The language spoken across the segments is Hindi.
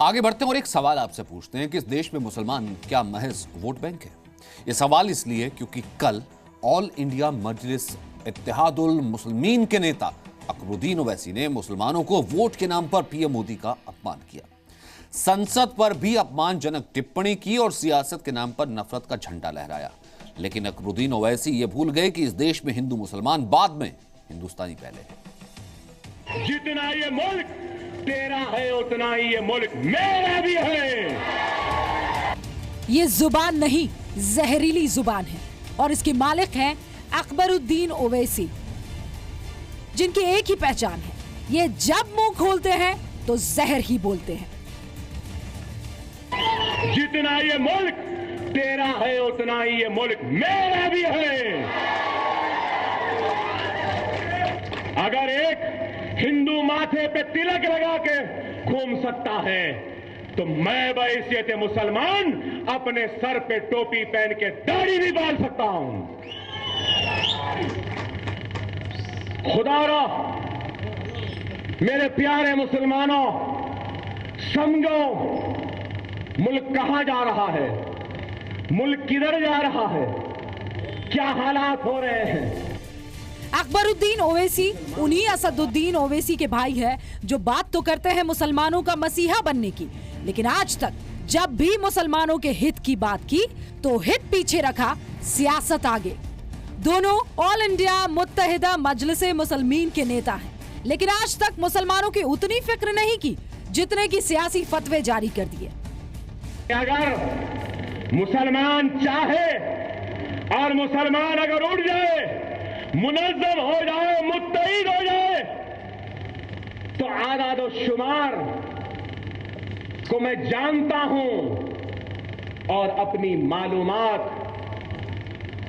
आगे बढ़ते हैं और एक सवाल आपसे पूछते हैं कि इस देश में मुसलमान क्या महज वोट बैंक है? ये सवाल इसलिए क्योंकि कल ऑल इंडिया मजलिस इत्तेहादुल मुस्लिमीन के नेता अकबरुद्दीन ओवैसी ने मुसलमानों को वोट के नाम पर पीएम मोदी का अपमान किया। संसद पर भी अपमानजनक टिप्पणी की और सियासत के नाम पर नफरत का झंडा लहराया। लेकिन अकबरुद्दीन ओवैसी ये भूल गए कि इस देश में हिंदू मुसलमान बाद में, हिंदुस्तानी पहले है। जितना ये मुल्क तेरा है उतना ही ये मुल्क मेरा भी है। ये जुबान नहीं, जहरीली जुबान है और इसके मालिक हैं अकबरुद्दीन ओवैसी, जिनकी एक ही पहचान है, ये जब मुंह खोलते हैं तो जहर ही बोलते हैं। जितना ये मुल्क तेरा है उतना ही ये मुल्क मेरा भी है। अगर एक हिंदू माथे पे तिलक लगा के घूम सकता है तो मैं बहैसियत मुसलमान अपने सर पे टोपी पहन के दाढ़ी भी बांध सकता हूं। खुदारा मेरे प्यारे मुसलमानों, समझो मुल्क कहां जा रहा है, मुल्क किधर जा रहा है, क्या हालात हो रहे हैं। अकबरुद्दीन ओवैसी उन्हीं असदुद्दीन ओवैसी के भाई है जो बात तो करते हैं मुसलमानों का मसीहा बनने की, लेकिन आज तक जब भी मुसलमानों के हित की बात की तो हित पीछे रखा, सियासत आगे। दोनों ऑल इंडिया मुत्तहिदा मजलिसे मुसलमीन के नेता हैं, लेकिन आज तक मुसलमानों की उतनी फिक्र नहीं की जितने की सियासी फतवे जारी कर दिए। अगर मुसलमान चाहे और मुसलमान अगर उठ जाए, मुनज़्ज़म हो जाए, मुत्तहिद हो जाए, तो आदाद व शुमार को मैं जानता हूं और अपनी मालूमात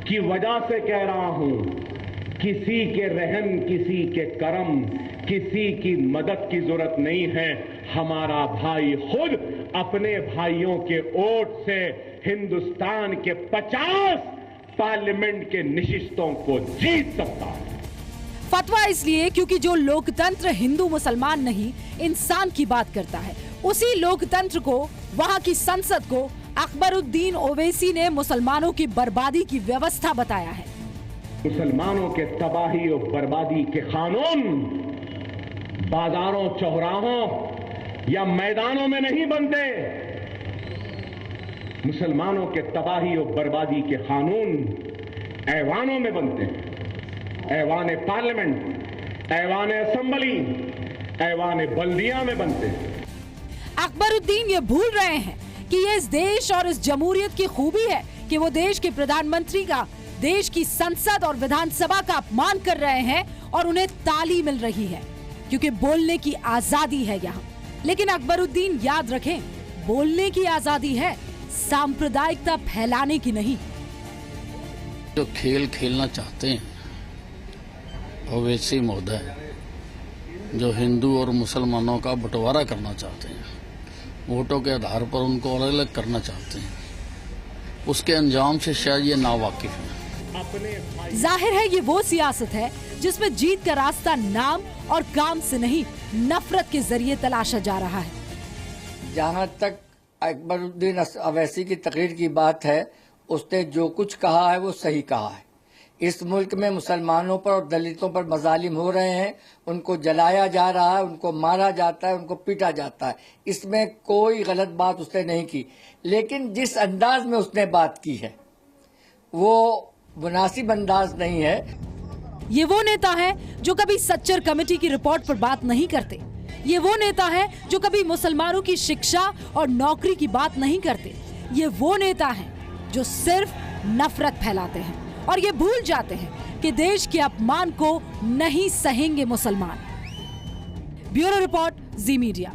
की वजह से कह रहा हूं। किसी के रहम, किसी के करम, किसी की मदद की जरूरत नहीं है। हमारा भाई खुद अपने भाइयों के वोट से हिंदुस्तान के 50 पार्लियामेंट के निशिस्तों को जीत सकता है। फतवा इसलिए क्योंकि जो लोकतंत्र हिंदू मुसलमान नहीं, इंसान की बात करता है, उसी लोकतंत्र को, वहां की संसद को अकबरुद्दीन ओवैसी ने मुसलमानों की बर्बादी की व्यवस्था बताया है। मुसलमानों के तबाही और बर्बादी के कानून बाजारों, चौराहों या मैदानों में नहीं बनते। मुसलमानों के तबाही और बर्बादी के कानून ऐवानों में बनते हैं। ऐवान पार्लियामेंट, ऐवान असेंबली, ऐवान बल्दिया में बनते हैं। अकबरुद्दीन ये भूल रहे हैं कि ये इस देश और इस जमहूरियत की खूबी है कि वो देश के प्रधानमंत्री का, देश की संसद और विधानसभा का अपमान कर रहे हैं और उन्हें ताली मिल रही है क्योंकि बोलने की आजादी है यहाँ। लेकिन अकबरुद्दीन याद रखें, बोलने की आजादी है, सांप्रदायिकता फैलाने की नहीं। जो खेल खेलना चाहते हैं ओवैसी महोदय, जो हिंदू और मुसलमानों का बंटवारा करना चाहते हैं, वोटों के आधार पर उनको अलग अलग करना चाहते हैं, उसके अंजाम से शायद ये नावाकिफ है। जाहिर है ये वो सियासत है जिसमें जीत का रास्ता नाम और काम से नहीं, नफरत के जरिए तलाशा जा रहा है। जहाँ तक अकबरुद्दीन ओवैसी की तकरीर की बात है, उसने जो कुछ कहा है वो सही कहा है। इस मुल्क में मुसलमानों पर और दलितों पर मजालिम हो रहे हैं, उनको जलाया जा रहा है, उनको मारा जाता है, उनको पीटा जाता है। इसमें कोई गलत बात उसने नहीं की, लेकिन जिस अंदाज में उसने बात की है वो मुनासिब अंदाज नहीं है। ये वो नेता है जो कभी सच्चर कमेटी की रिपोर्ट पर बात नहीं करते। ये वो नेता है जो कभी मुसलमानों की शिक्षा और नौकरी की बात नहीं करते। ये वो नेता है जो सिर्फ नफरत फैलाते हैं और ये भूल जाते हैं कि देश के अपमान को नहीं सहेंगे मुसलमान। ब्यूरो रिपोर्ट, जी मीडिया।